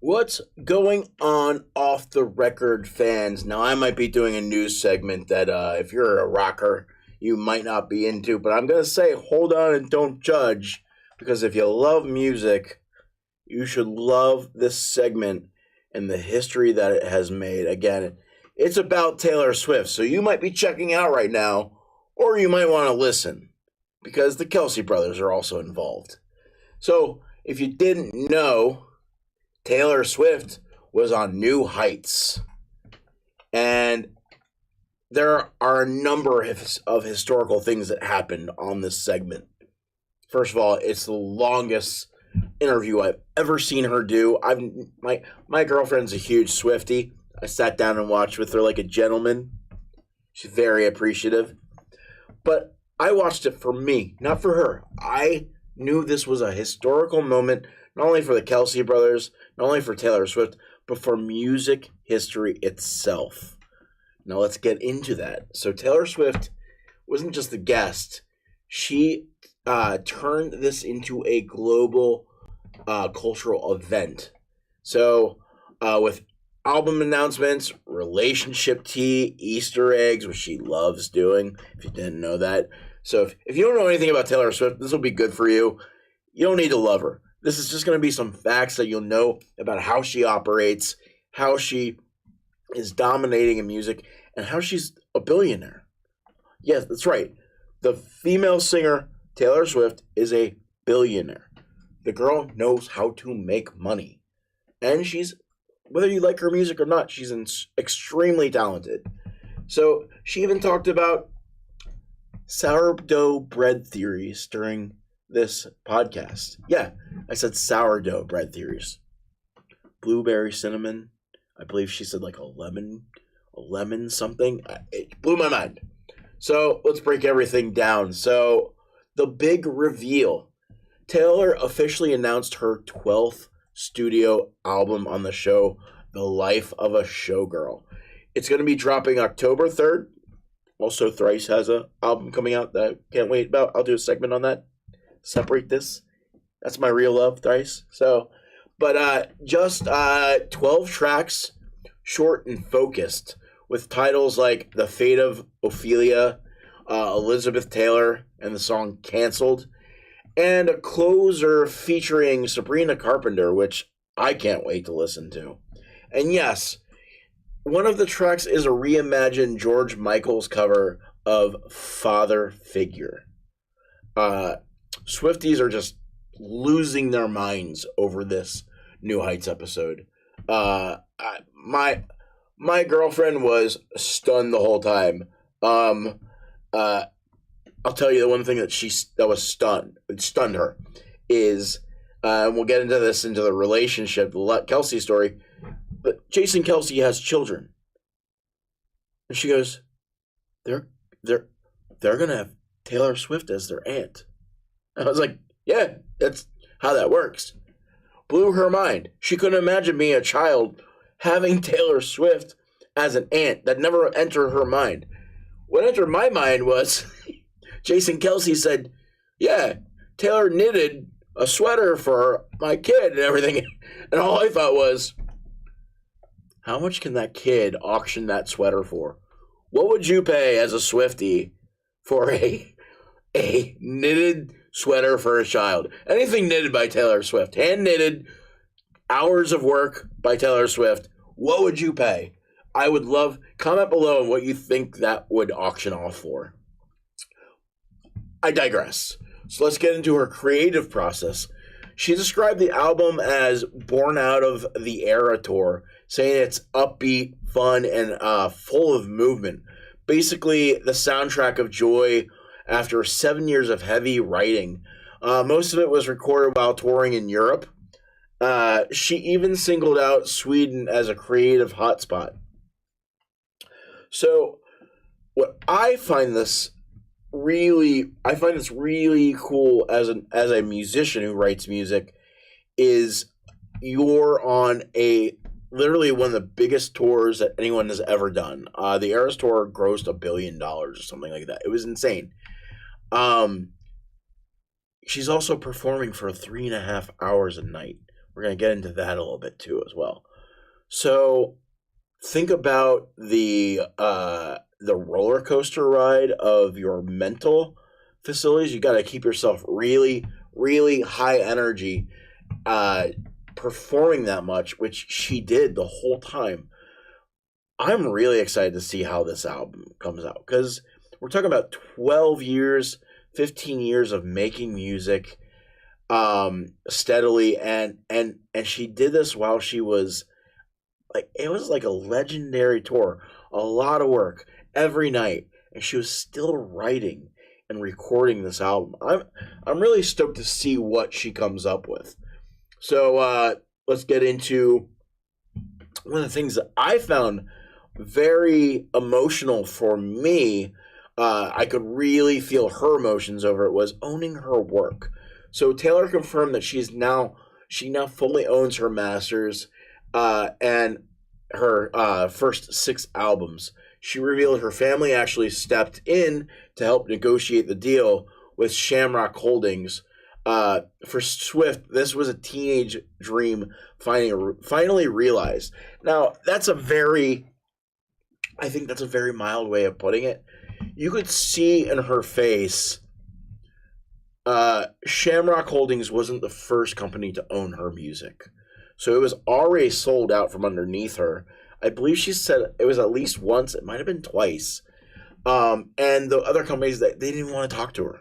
What's going on off the record, fans? Now, I might be doing a news segment that if you're a rocker, you might not be into, but I'm going to say hold on and don't judge, because if you love music, you should love this segment and the history that it has made. Again, it's about Taylor Swift, so you might be checking out right now, or you might want to listen, because the Kelce brothers are also involved. So, if you didn't know, Taylor Swift was on new heights. And there are a number of historical things that happened on this segment. First of all, it's the longest interview I've ever seen her do. My girlfriend's a huge Swiftie. I sat down and watched with her like a gentleman. She's very appreciative. But I watched it for me, not for her. I knew this was a historical moment, not only for the Kelce brothers, not only for Taylor Swift, but for music history itself. Now let's get into that. So Taylor Swift wasn't just a guest. She turned this into a global cultural event. So with album announcements, relationship tea, Easter eggs, which she loves doing, if you didn't know that. So if you don't know anything about Taylor Swift, this will be good for you. You don't need to love her. This is just going to be some facts that you'll know about how she operates, how she is dominating in music, and how she's a billionaire. Yes, that's right. The female singer, Taylor Swift, is a billionaire. The girl knows how to make money. And she's, whether you like her music or not, she's extremely talented. So she even talked about sourdough bread theories during this podcast. Yeah, I said sourdough bread theories. Blueberry cinnamon. I believe she said like a lemon something. It blew my mind. So let's break everything down. So the big reveal. Taylor officially announced her 12th studio album on the show, The Life of a Showgirl. It's going to be dropping October 3rd. Also, Thrice has an album coming out that I can't wait about. I'll do a segment on that. Separate this. That's my real love, Thrice. So, but just 12 tracks, short and focused, with titles like The Fate of Ophelia, Elizabeth Taylor, and the song Cancelled, and a closer featuring Sabrina Carpenter, which I can't wait to listen to. And yes, one of the tracks is a reimagined George Michael's cover of Father Figure. Swifties are just losing their minds over this New Heights episode. My girlfriend was stunned the whole time. I'll tell you the one thing that stunned her is, and we'll get into the relationship, the Kelce story. But Jason Kelce has children, and she goes, they're gonna have Taylor Swift as their aunt. I was like, yeah, that's how that works. Blew her mind. She couldn't imagine being a child having Taylor Swift as an aunt. That never entered her mind. What entered my mind was Jason Kelce said, yeah, Taylor knitted a sweater for my kid and everything. And all I thought was, how much can that kid auction that sweater for? What would you pay as a Swiftie for a knitted sweater for a child? Anything knitted by Taylor Swift, hand knitted, hours of work by Taylor Swift. What would you pay? I would love, comment below on what you think that would auction off for. I digress. So let's get into her creative process. She described the album as born out of the Era Tour, saying it's upbeat, fun, and full of movement. Basically, the soundtrack of joy after 7 years of heavy writing. Most of it was recorded while touring in Europe. She even singled out Sweden as a creative hotspot. So, what I find this really cool as a musician who writes music is you're on literally one of the biggest tours that anyone has ever done. The Eras Tour grossed $1 billion or something like that. It was insane. She's also performing for 3.5 hours a night We're going to get into that a little bit too as well. So think about the roller coaster ride of your mental facilities. You got to keep yourself really, really high energy, performing that much, which she did the whole time. I'm really excited to see how this album comes out, because we're talking about 12 years, 15 years of making music steadily, and she did this while she was like, it was like a legendary tour, a lot of work every night, and she was still writing and recording this album. I'm really stoked to see what she comes up with. So let's get into one of the things that I found very emotional for me. I could really feel her emotions over it, was owning her work. So Taylor confirmed that she now fully owns her masters and her first 6 albums. She revealed her family actually stepped in to help negotiate the deal with Shamrock Holdings. For Swift, this was a teenage dream finally realized. Now, I think that's a very mild way of putting it. You could see in her face, Shamrock Holdings wasn't the first company to own her music. So it was already sold out from underneath her. I believe she said it was at least once. It might have been twice. And the other companies, they didn't want to talk to her.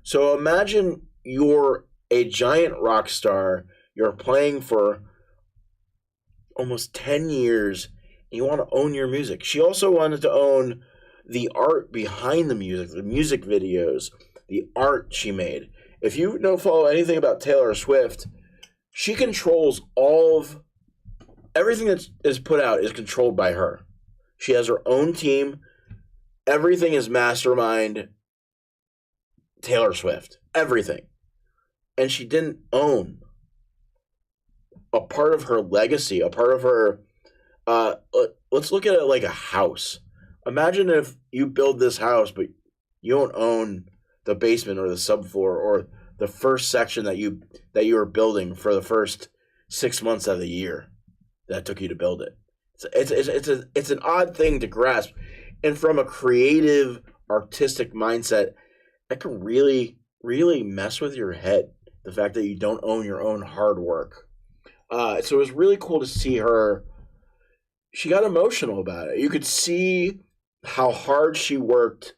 So imagine you're a giant rock star. You're playing for almost 10 years. And you want to own your music. She also wanted to own the art behind the music, the music videos, the art she made. If you don't follow anything about Taylor Swift, she controls everything that is put out is controlled by her. She has her own team. Everything is mastermind Taylor Swift. Everything. And she didn't own a part of her legacy, a part of her... let's look at it like a house. Imagine if you build this house, but you don't own the basement or the subfloor or the first section that you were building for the first 6 months of the year that took you to build it. It's an odd thing to grasp, and from a creative, artistic mindset, that can really, really mess with your head. The fact that you don't own your own hard work. So it was really cool to see her. She got emotional about it. You could see how hard she worked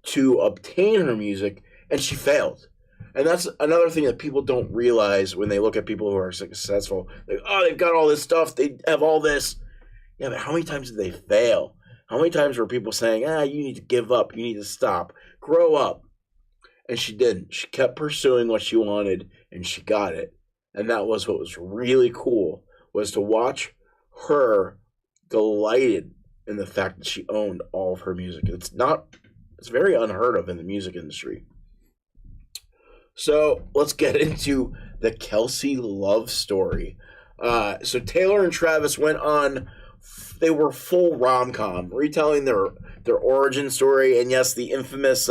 to obtain her music, and she failed. And that's another thing that people don't realize when they look at people who are successful. Like, oh, they've got all this stuff. They have all this. Yeah, but how many times did they fail? How many times were people saying, you need to give up. You need to stop. Grow up. And she didn't. She kept pursuing what she wanted, and she got it. And that was what was really cool, was to watch her delighted in the fact that she owned all of her music. It's very unheard of in the music industry. So let's get into the Kelce love story. So Taylor and Travis went on, they were full rom-com, retelling their origin story, and yes, the infamous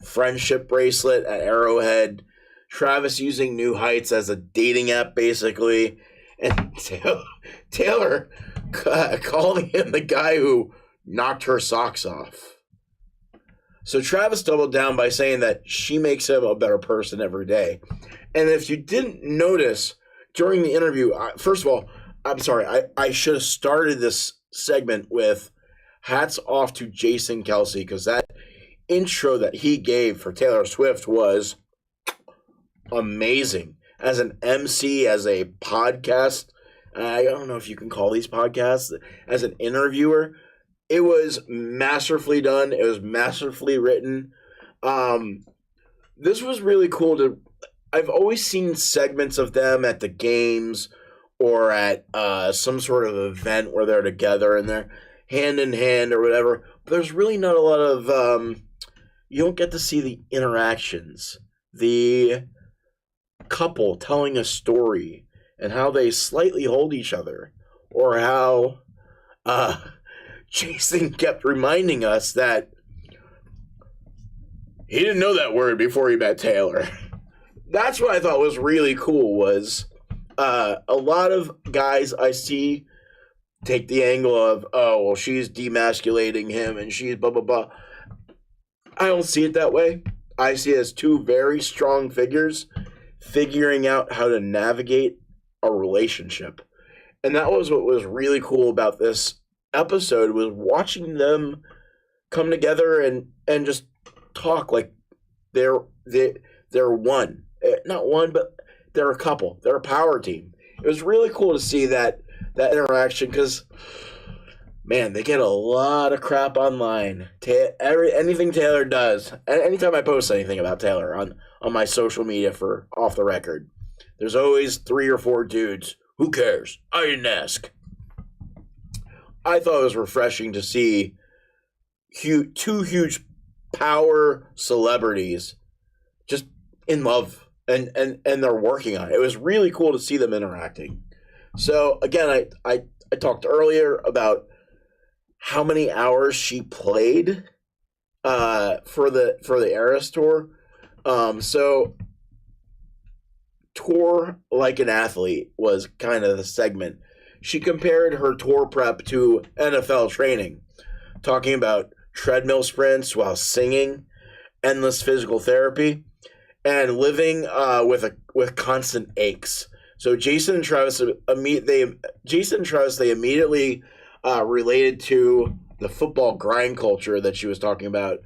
friendship bracelet at Arrowhead, Travis using New Heights as a dating app, basically, and Taylor calling him the guy who knocked her socks off. So Travis doubled down by saying that she makes him a better person every day. And if you didn't notice during the interview, first of all, I'm sorry, I should have started this segment with hats off to Jason Kelce, because that intro that he gave for Taylor Swift was amazing. As an MC, as a podcast, I don't know if you can call these podcasts, as an interviewer, it was masterfully done. It was masterfully written. This was really cool. I've always seen segments of them at the games or at some sort of event where they're together and they're hand in hand or whatever. But there's really not a lot of... you don't get to see the interactions. The couple telling a story and how they slightly hold each other, or how Jason kept reminding us that he didn't know that word before he met Taylor. That's what I thought was really cool, was A lot of guys I see take the angle of, oh, well, she's demasculating him and she's blah, blah, blah. I don't see it that way. I see it as two very strong figures figuring out how to navigate a relationship. And that was what was really cool about this episode, was watching them come together and just talk like they're one. Not one, but they're a couple. They're a power team. It was really cool to see that interaction because, man, they get a lot of crap online. Anything Taylor does, anytime I post anything about Taylor on my social media for Off the Record, there's always 3 or 4 dudes. Who cares? I didn't ask. I thought it was refreshing to see two huge power celebrities just in love and they're working on it. It was really cool to see them interacting. So again, I talked earlier about how many hours she played for the Eras tour. So tour like an athlete was kind of the segment. She compared her tour prep to NFL training, talking about treadmill sprints while singing, endless physical therapy, and living with constant aches. So Jason and Travis they immediately related to the football grind culture that she was talking about,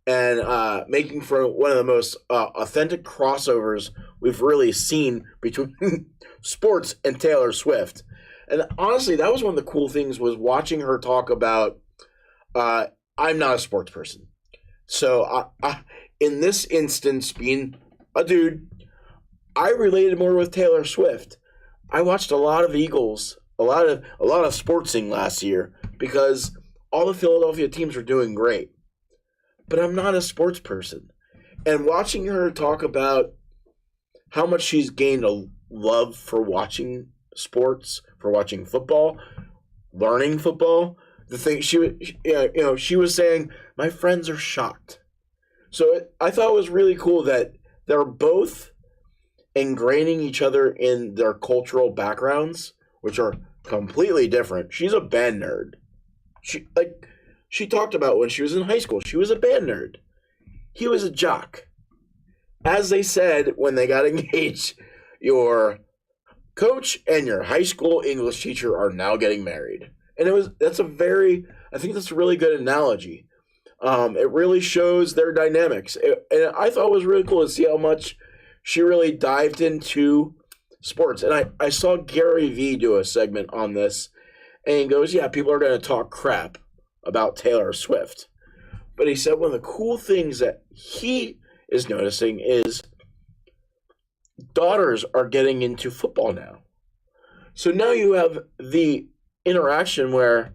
and making for one of the most authentic crossovers we've really seen between sports and Taylor Swift. And honestly, that was one of the cool things, was watching her talk about, I'm not a sports person. So in this instance, being a dude, I related more with Taylor Swift. I watched a lot of Eagles, a lot of sportsing last year because all the Philadelphia teams were doing great. But I'm not a sports person. And watching her talk about how much she's gained a love for watching sports, for watching football, learning football, the thing she was saying, my friends are shocked. So I thought it was really cool that they're both ingraining each other in their cultural backgrounds, which are completely different. She's a band nerd. She talked about when she was in high school, she was a band nerd. He was a jock. As they said when they got engaged, your coach and your high school English teacher are now getting married. And I think that's a really good analogy. It really shows their dynamics. And I thought it was really cool to see how much she really dived into sports. And I saw Gary Vee do a segment on this, and he goes, yeah, people are going to talk crap about Taylor Swift. But he said one of the cool things that he is noticing is daughters are getting into football now. So now you have the interaction where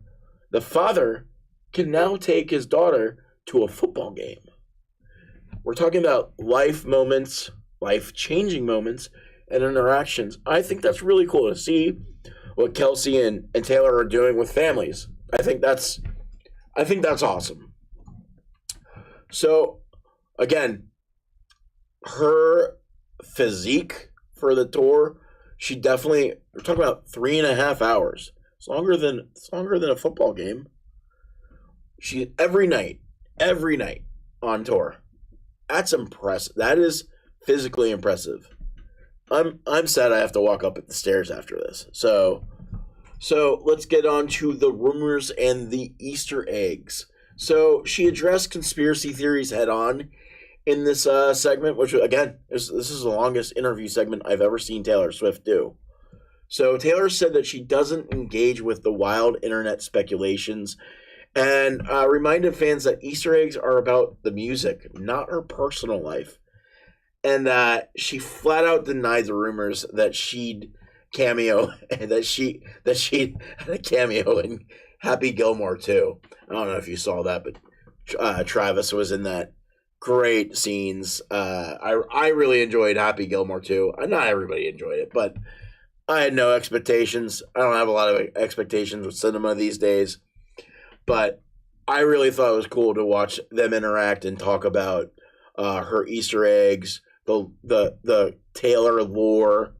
the father can now take his daughter to a football game. We're talking about life moments, life-changing moments, and interactions. I think that's really cool to see what Kelce and Taylor are doing with families. I think that's awesome. So, again, her physique for the tour, we're talking about 3.5 hours. It's longer than a football game. She every night on tour. That's impressive. That is physically impressive. I'm sad I have to walk up the stairs after this. So let's get on to the rumors and the Easter eggs. So she addressed conspiracy theories head on in this segment, which again, this is the longest interview segment I've ever seen Taylor Swift do. So Taylor said that she doesn't engage with the wild internet speculations, and reminded fans that Easter eggs are about the music, not her personal life. And she flat out denied the rumors that she'd cameo and that she had a cameo in Happy Gilmore too. I don't know if you saw that, but Travis was in that. Great scenes. I really enjoyed Happy Gilmore too. Not everybody enjoyed it, but I had no expectations. I don't have a lot of expectations with cinema these days, but I really thought it was cool to watch them interact and talk about her Easter eggs, the Taylor lore,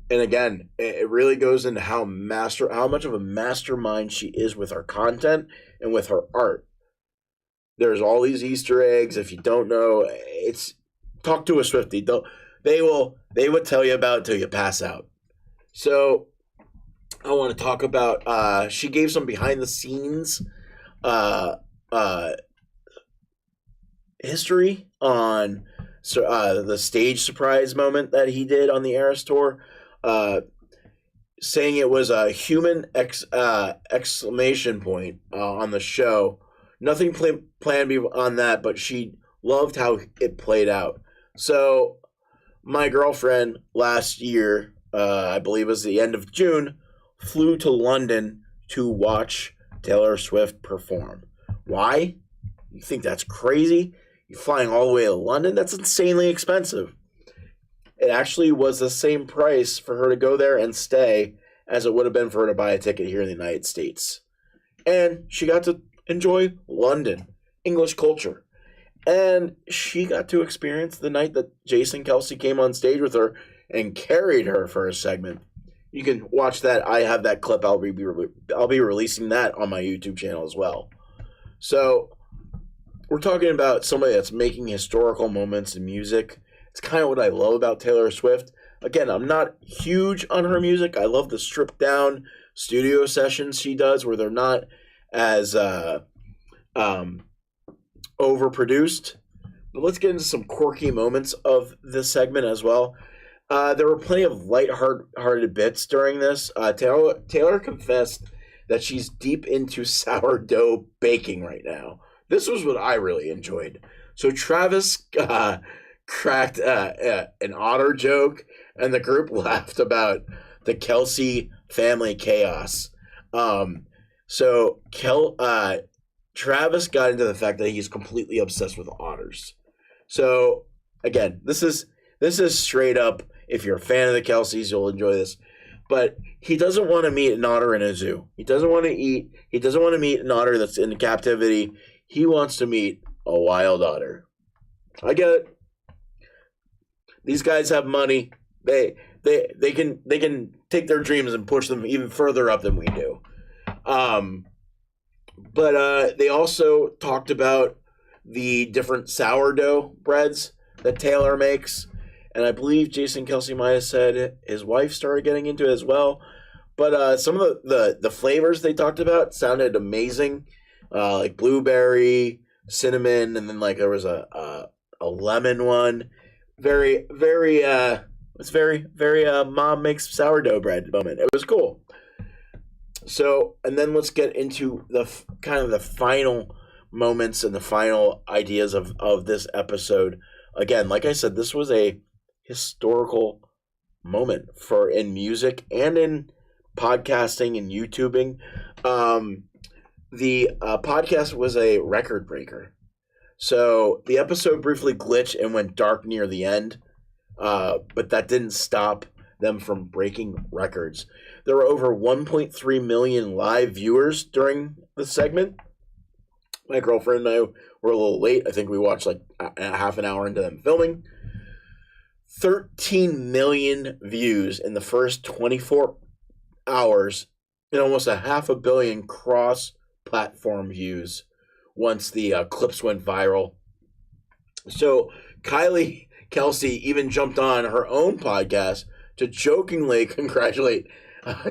And again, it really goes into how much of a mastermind she is with her content and with her art. There's all these Easter eggs. If you don't know, it's talk to a Swiftie. They would tell you about it till you pass out. So I want to talk about. She gave some behind the scenes uh, uh, history on the stage surprise moment that he did on the Eras tour, saying it was a human exclamation point on the show. Nothing planned on that, but she loved how it played out. So my girlfriend last year, I believe it was the end of June, flew to London to watch Taylor Swift perform. Why? You think that's crazy? You're flying all the way to London? That's insanely expensive. It actually was the same price for her to go there and stay as it would have been for her to buy a ticket here in the United States. And she got to enjoy London, English culture. And she got to experience the night that Jason Kelce came on stage with her and carried her for a segment. You can watch that. I have that clip. I'll be releasing that on my YouTube channel as well. So we're talking about somebody that's making historical moments in music. It's kind of what I love about Taylor Swift. Again, I'm not huge on her music. I love the stripped down studio sessions she does where they're not as overproduced. But let's get into some quirky moments of this segment as well. There were plenty of light-hearted bits during this. Taylor confessed that she's deep into sourdough baking right now. This was what I really enjoyed. So Travis cracked an otter joke, and the group laughed about the Kelce family chaos. So Travis got into the fact that he's completely obsessed with otters. So again, this is straight up. If you're a fan of the Kelces, you'll enjoy this. But he doesn't want to meet an otter in a zoo. He doesn't want to meet an otter that's in captivity. He wants to meet a wild otter. I get it. These guys have money. They can take their dreams and push them even further up than we do. But they also talked about the different sourdough breads that Taylor makes. And I believe Jason Kelce might have said his wife started getting into it as well. But some of the flavors they talked about sounded amazing. Like blueberry, cinnamon, and then like there was a lemon one. Very it's very mom makes sourdough bread moment. It was cool. So, and then let's get into the kind of the final moments and the final ideas of this episode. Again, like I said, this was a historical moment in music and in podcasting and YouTubing. The podcast was a record breaker. So the episode briefly glitched and went dark near the end, but that didn't stop them from breaking records. There were over 1.3 million live viewers during the segment. My girlfriend and I were a little late. I think we watched like a half an hour into them filming. 13 million views in the first 24 hours and almost 500 million cross-platform views once the clips went viral. So Kelce even jumped on her own podcast to jokingly congratulate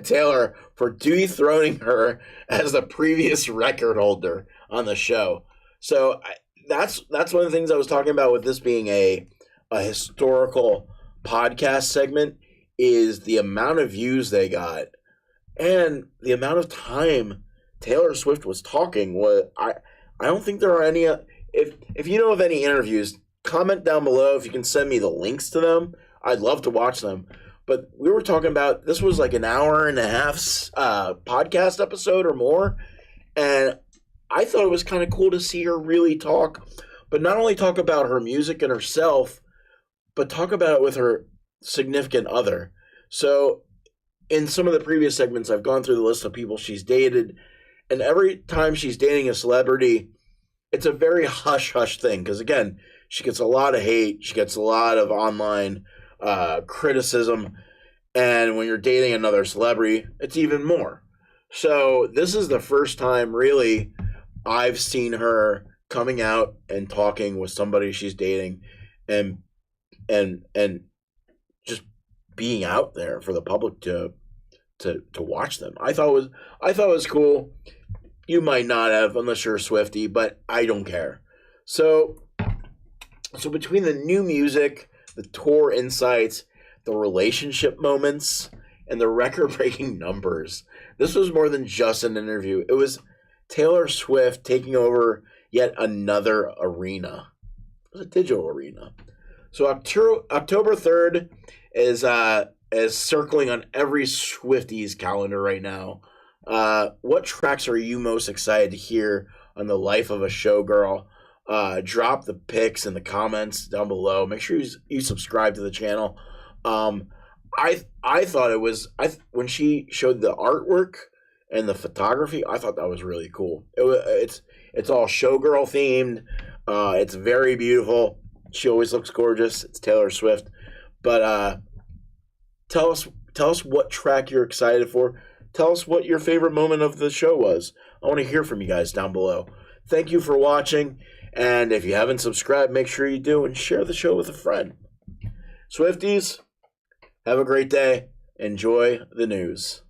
Taylor for dethroning her as the previous record holder on the show. So that's one of the things I was talking about with this being a historical podcast segment is the amount of views they got and the amount of time Taylor Swift was talking. I don't think there are any. If you know of any interviews, comment down below if you can send me the links to them. I'd love to watch them. But we were talking about this was like an hour and a half podcast episode or more, and I thought it was kind of cool to see her really talk, but not only talk about her music and herself, but talk about it with her significant other. So in some of the previous segments, I've gone through the list of people she's dated, and every time she's dating a celebrity, it's a very hush-hush thing. Because, again, she gets a lot of hate. She gets a lot of online criticism. And when you're dating another celebrity, it's even more. So this is the first time really I've seen her coming out and talking with somebody she's dating and and just being out there for the public to watch them. I thought it was cool. You might not have unless you're a Swiftie, but I don't care. So between the new music, the tour insights, the relationship moments, and the record-breaking numbers, this was more than just an interview. It was Taylor Swift taking over yet another arena. It was a digital arena. So October 3rd is circling on every Swiftie's calendar right now. What tracks are you most excited to hear on the life of a showgirl? Drop the pics in the comments down below. Make sure you subscribe to the channel. I thought it was when she showed the artwork and the photography. I thought that was really cool. It's all showgirl themed. It's very beautiful. She always looks gorgeous. It's Taylor Swift. But tell us what track you're excited for. Tell us what your favorite moment of the show was. I want to hear from you guys down below. Thank you for watching. And if you haven't subscribed, make sure you do and share the show with a friend. Swifties, have a great day. Enjoy the news.